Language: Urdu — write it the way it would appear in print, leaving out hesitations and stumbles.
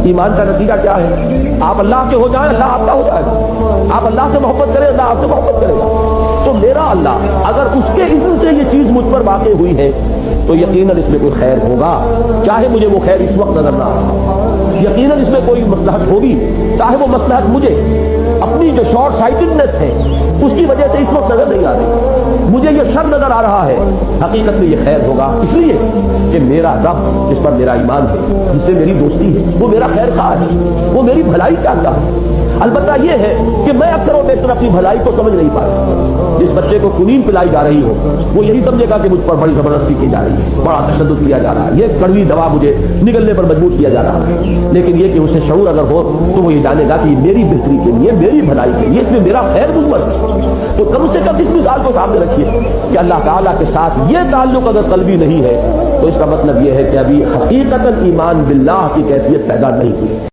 ایمان کا نتیجہ کیا ہے؟ آپ اللہ کے ہو جائیں، اللہ آپ کا ہو جائے گا۔ آپ اللہ سے محبت کریں، اللہ آپ سے محبت کرے گا۔ تو میرا اللہ اگر اس کے اذن سے یہ چیز مجھ پر واقع ہوئی ہے تو یقیناً اس میں کوئی خیر ہوگا، چاہے مجھے وہ خیر اس وقت نظر نہ آئے۔ یقیناً اس میں کوئی مصلحت ہوگی، چاہے وہ مصلحت مجھے اپنی جو شارٹ سائٹڈنس ہے اس کی وجہ سے اس وقت نظر نہیں آ رہی، مجھے یہ شر نظر آ رہا ہے، حقیقت میں یہ خیر ہوگا، اس لیے کہ میرا رب جس پر میرا ایمان ہے، جس سے میری دوستی ہے، وہ میرا خیر خواہ ہے، وہ میری بھلائی چاہتا ہے۔ البتہ یہ ہے کہ میں اکثر و بیشتر اپنی بھلائی کو سمجھ نہیں پاتا۔ جس بچے کو کنین پلائی جا رہی ہو وہ یہی سمجھے گا کہ مجھ پر بڑی زبردستی کی جا رہی ہے، بڑا تشدد کیا جا رہا ہے، یہ کڑوی دوا مجھے نگلنے پر مجبور کیا جا رہا ہے۔ لیکن یہ کہ اسے شعور اگر ہو تو وہ یہ جانے گا کہ یہ میری بہتری کے لیے، میری بھلائی کے لیے، اس میں میرا خیر مضمر ہے۔ تو کم سے کم اس مثال کو سامنے رکھیے کہ اللہ تعالیٰ کے ساتھ یہ تعلق اگر قلبی نہیں ہے تو اس کا مطلب یہ ہے کہ ابھی حقیقتاً ایمان باللہ کی کیفیت پیدا نہیں ہوئی۔